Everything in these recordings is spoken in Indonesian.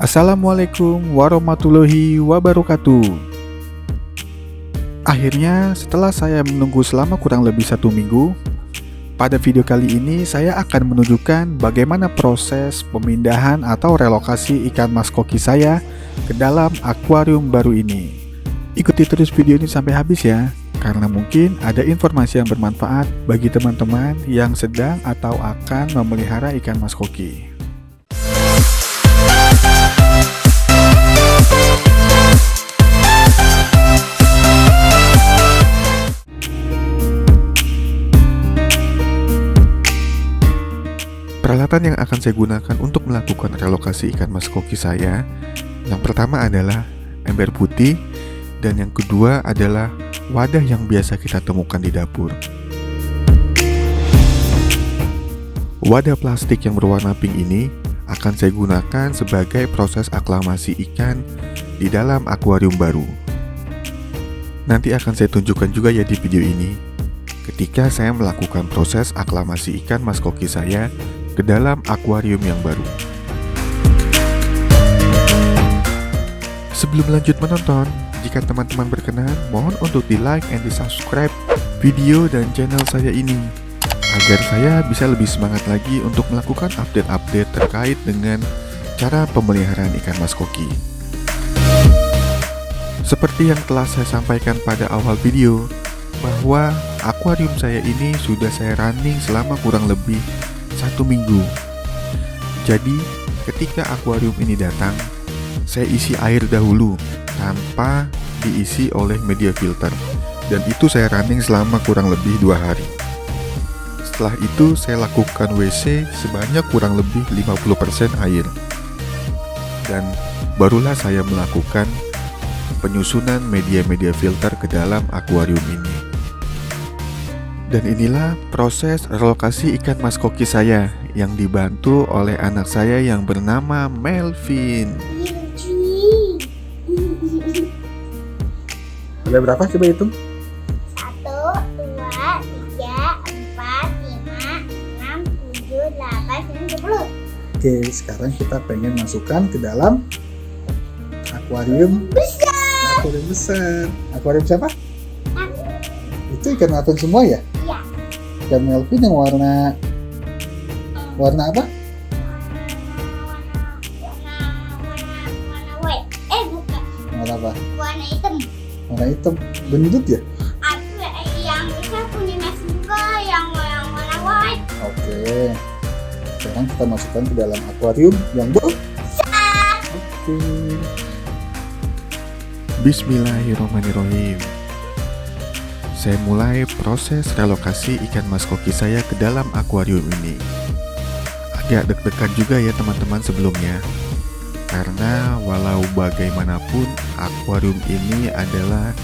Assalamualaikum warahmatullahi wabarakatuh. Akhirnya setelah saya menunggu selama kurang lebih 1 minggu, pada video kali ini saya akan menunjukkan bagaimana proses pemindahan atau relokasi ikan mas koki saya ke dalam akuarium baru ini. Ikuti terus video ini sampai habis ya, karena mungkin ada informasi yang bermanfaat bagi teman-teman yang sedang atau akan memelihara ikan mas koki. Peralatan yang akan saya gunakan untuk melakukan relokasi ikan mas koki saya, yang pertama adalah ember putih, dan yang kedua adalah wadah yang biasa kita temukan di dapur. Wadah plastik yang berwarna pink ini akan saya gunakan sebagai proses aklimasi ikan di dalam akuarium baru. Nanti akan saya tunjukkan juga ya di video ini, ketika saya melakukan proses aklimasi ikan mas koki saya ke dalam akuarium yang baru. Sebelum lanjut menonton, jika teman-teman berkenan, mohon untuk di like and di subscribe video dan channel saya ini, agar saya bisa lebih semangat lagi untuk melakukan update-update terkait dengan cara pemeliharaan ikan mas koki. Seperti yang telah saya sampaikan pada awal video, bahwa akuarium saya ini sudah saya running selama kurang lebih 1 minggu. Jadi ketika akuarium ini datang, saya isi air dahulu tanpa diisi oleh media filter, dan itu saya running selama kurang lebih 2 hari. Setelah itu saya lakukan WC sebanyak kurang lebih 50% air, dan barulah saya melakukan penyusunan media-media filter ke dalam akuarium ini. Dan inilah proses relokasi ikan mas koki saya yang dibantu oleh anak saya yang bernama Melvin. Ada berapa coba hitung? 1, 2, 3, 4, 5, 6, 7, 8, 9, 10. Oke, sekarang kita pengen masukkan ke dalam akuarium besar. Akuarium besar. Akuarium siapa? Itu ikan aton semua ya? Iya. Ikan Melvin yang warna apa? Warna white. Bukan. Warna apa? Warna hitam. Warna hitam. Gendut ya? Aku yang bisa punya nasi juga yang warna white. Oke. Sekarang kita masukkan ke dalam akuarium yang besar. Oke. Bismillahirrahmanirrahim. Saya mulai proses relokasi ikan mas koki saya ke dalam akuarium ini. Agak deg-degan juga ya teman-teman sebelumnya, karena walau bagaimanapun akuarium ini adalah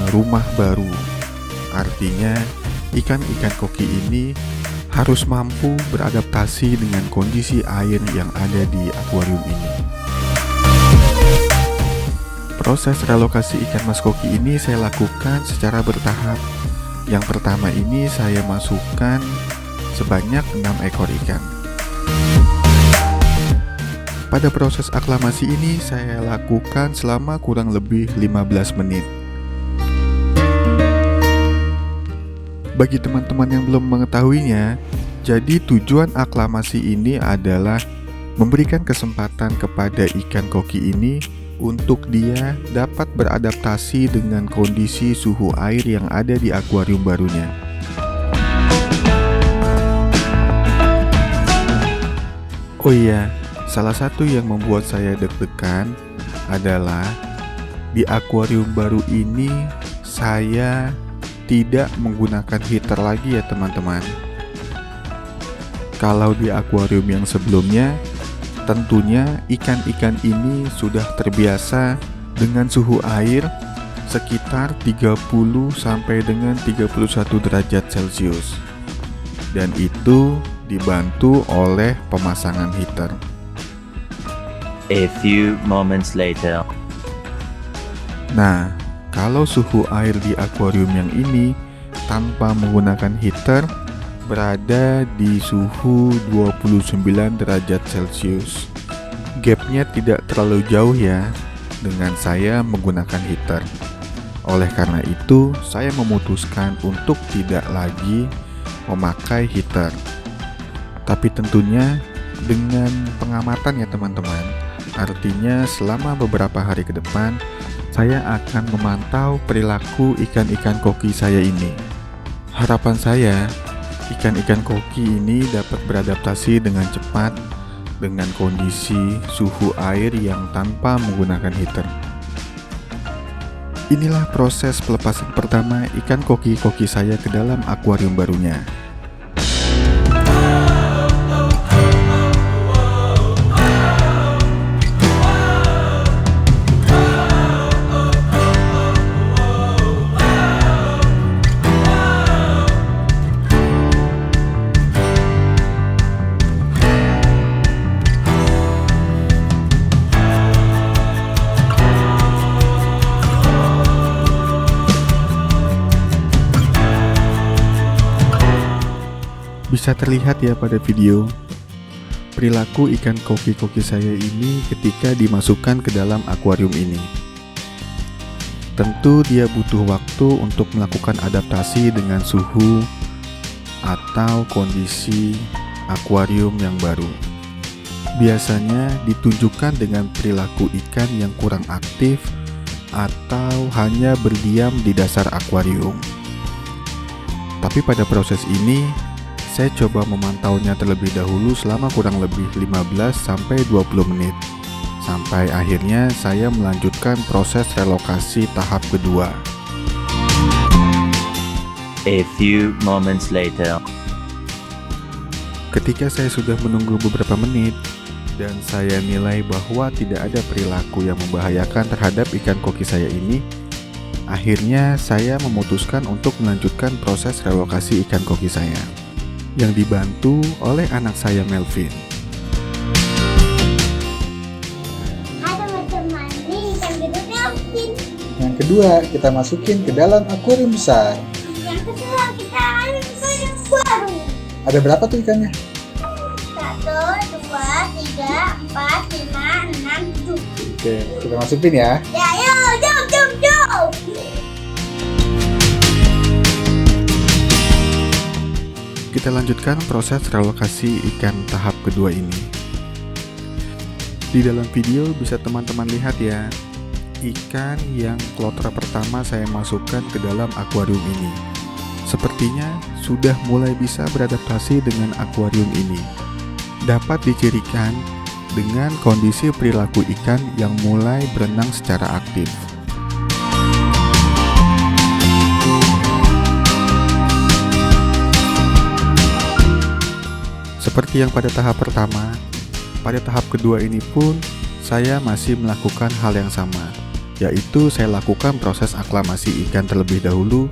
rumah baru. Artinya ikan-ikan koki ini harus mampu beradaptasi dengan kondisi air yang ada di akuarium ini. Proses relokasi ikan mas koki ini saya lakukan secara bertahap. Yang pertama ini saya masukkan sebanyak 6 ekor ikan. Pada proses aklimasi ini saya lakukan selama kurang lebih 15 menit. Bagi teman-teman yang belum mengetahuinya, jadi tujuan aklimasi ini adalah memberikan kesempatan kepada ikan koki ini untuk dia dapat beradaptasi dengan kondisi suhu air yang ada di akuarium barunya. Oh iya, salah satu yang membuat saya deg-degan adalah di akuarium baru ini saya tidak menggunakan heater lagi ya teman-teman. Kalau di akuarium yang sebelumnya, tentunya ikan-ikan ini sudah terbiasa dengan suhu air sekitar 30 sampai dengan 31 derajat Celcius. Dan itu dibantu oleh pemasangan heater. A few moments later. Nah, kalau suhu air di akuarium yang ini tanpa menggunakan heater berada di suhu 29 derajat Celcius. Gapnya tidak terlalu jauh ya dengan saya menggunakan heater. Oleh karena itu, saya memutuskan untuk tidak lagi memakai heater. Tapi tentunya dengan pengamatan ya teman-teman. Artinya selama beberapa hari ke depan, saya akan memantau perilaku ikan-ikan koki saya ini. Harapan saya, ikan-ikan koki ini dapat beradaptasi dengan cepat dengan kondisi suhu air yang tanpa menggunakan heater. Inilah proses pelepasan pertama ikan koki-koki saya ke dalam akuarium barunya. Bisa terlihat ya pada video, perilaku ikan koki-koki saya ini ketika dimasukkan ke dalam akuarium ini. Tentu dia butuh waktu untuk melakukan adaptasi dengan suhu atau kondisi akuarium yang baru. Biasanya ditunjukkan dengan perilaku ikan yang kurang aktif atau hanya berdiam di dasar akuarium. Tapi pada proses ini, saya coba memantaunya terlebih dahulu selama kurang lebih 15-20 menit. Sampai akhirnya saya melanjutkan proses relokasi tahap kedua. A few moments later. Ketika saya sudah menunggu beberapa menit dan saya nilai bahwa tidak ada perilaku yang membahayakan terhadap ikan koki saya ini, akhirnya saya memutuskan untuk melanjutkan proses relokasi ikan koki saya yang dibantu oleh anak saya Melvin. Ada teman-teman, ini ikan gedungnya Melvin. Yang kedua, kita masukin ke dalam akuarium besar. Yang kedua kita ambil yang baru. Ada berapa tuh ikannya? 1, 2, 3, 4, 5, 6, 7. Oke, kita masukin ya. Ya, yuk, jom. Kita lanjutkan proses relokasi ikan tahap kedua ini. Di dalam video bisa teman-teman lihat ya, ikan yang kloter pertama saya masukkan ke dalam akuarium ini. Sepertinya sudah mulai bisa beradaptasi dengan akuarium ini. Dapat dicirikan dengan kondisi perilaku ikan yang mulai berenang secara aktif. Seperti yang pada tahap pertama, pada tahap kedua ini pun saya masih melakukan hal yang sama, yaitu saya lakukan proses aklimasi ikan terlebih dahulu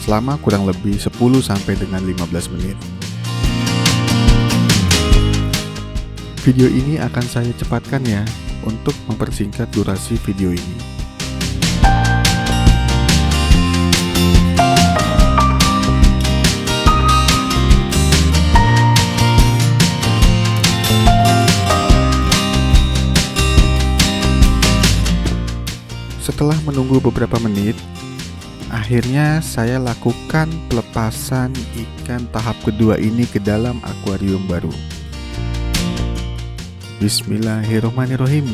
selama kurang lebih 10-15 menit. Video ini akan saya cepatkan ya untuk mempersingkat durasi video ini. Setelah menunggu beberapa menit, akhirnya saya lakukan pelepasan ikan tahap kedua ini ke dalam akuarium baru. Bismillahirrahmanirrahim.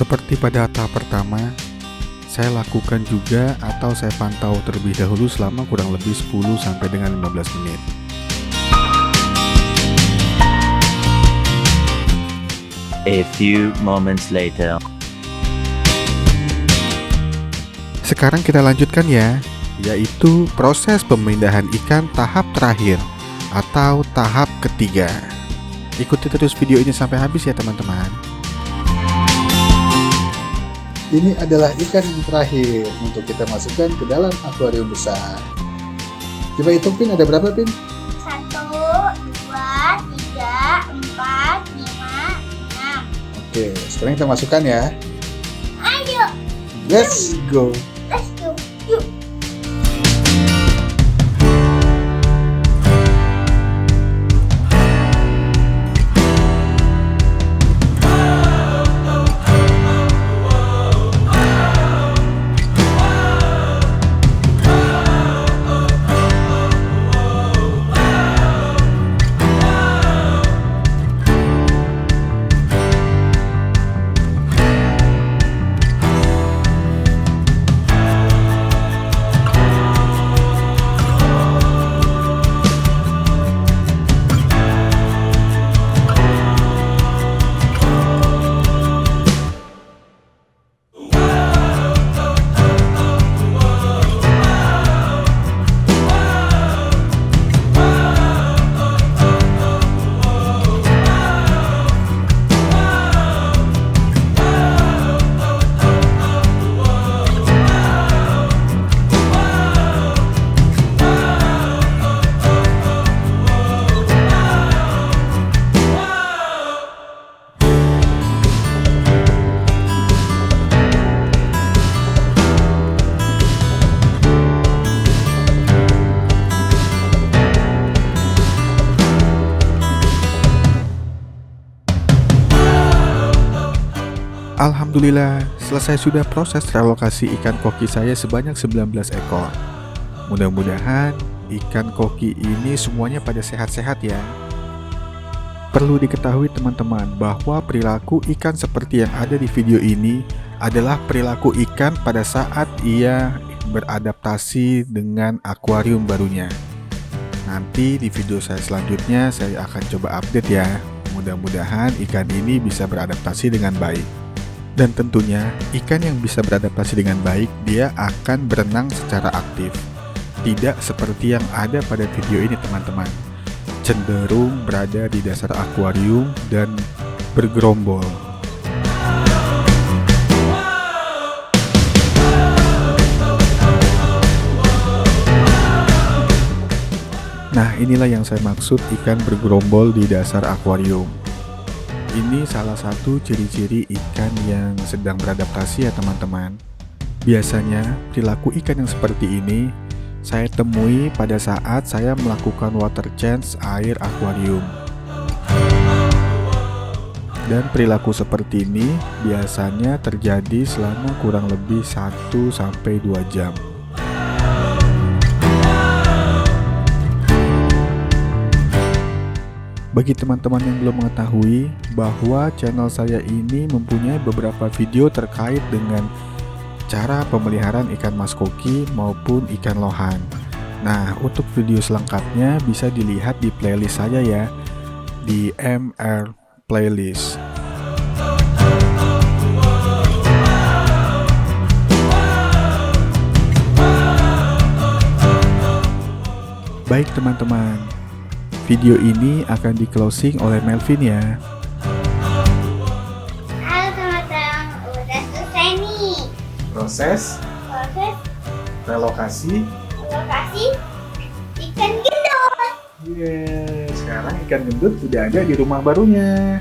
Seperti pada tahap pertama, saya lakukan juga atau saya pantau terlebih dahulu selama kurang lebih 10-15 menit. A few moments later. Sekarang kita lanjutkan ya, yaitu proses pemindahan ikan tahap terakhir atau tahap ketiga. Ikuti terus video ini sampai habis ya teman-teman. Ini adalah ikan yang terakhir untuk kita masukkan ke dalam akuarium besar. Coba hitung, Pin, ada berapa, Pin? 1, 2, 3, 4, 5, 6. Oke, sekarang kita masukkan ya. Ayo, Let's go. let's go. Yuk. Alhamdulillah, selesai sudah proses relokasi ikan koki saya sebanyak 19 ekor. Mudah-mudahan ikan koki ini semuanya pada sehat-sehat ya. Perlu diketahui teman-teman bahwa perilaku ikan seperti yang ada di video ini adalah perilaku ikan pada saat ia beradaptasi dengan akuarium barunya. Nanti di video saya selanjutnya saya akan coba update ya. Mudah-mudahan ikan ini bisa beradaptasi dengan baik. Dan tentunya ikan yang bisa beradaptasi dengan baik dia akan berenang secara aktif. Tidak seperti yang ada pada video ini teman-teman. Cenderung berada di dasar akuarium dan bergerombol. Nah, inilah yang saya maksud ikan bergerombol di dasar akuarium. Ini salah satu ciri-ciri ikan yang sedang beradaptasi ya teman-teman. Biasanya perilaku ikan yang seperti ini saya temui pada saat saya melakukan water change air akuarium. Dan perilaku seperti ini biasanya terjadi selama kurang lebih 1-2 jam. Bagi teman-teman yang belum mengetahui bahwa channel saya ini mempunyai beberapa video terkait dengan cara pemeliharaan ikan mas koki maupun ikan lohan. Nah, untuk video selengkapnya bisa dilihat di playlist saya ya, di MR Playlist. Baik teman-teman, video ini akan di closing oleh Melvin ya. Halo teman-teman, udah selesai nih. Proses relokasi. Ikan gendut. Sekarang ikan gendut sudah ada di rumah barunya.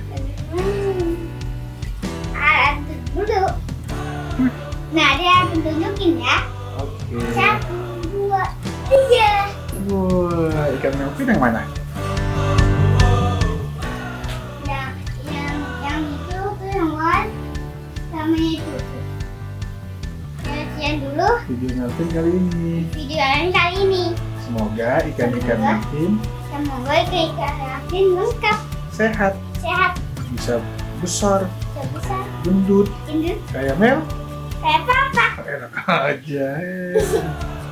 Ada dulu. Nah, dia tunjukin ya. Oke. 1, 2, 3. Wah, ikan Melvin yang mana? Yang itu tuh yang one sama itu. Sekian dulu Video Melvin kali ini. video yang kali ini. Semoga ikan-ikan Melvin Semoga ikan Melvin lengkap, sehat, bisa besar, sebesar gendut, gendut kayak Mel. kayak papa. Enak aja.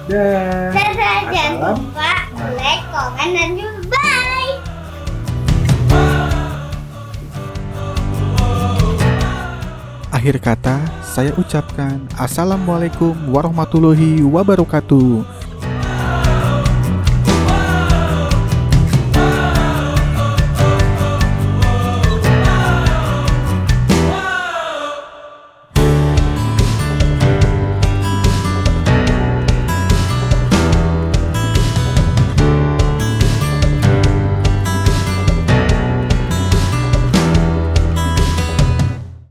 Dah. Dadah, jangan Assalam. lupa like, komen, dan juga bye. Akhir kata, saya ucapkan Assalamualaikum warahmatullahi wabarakatuh.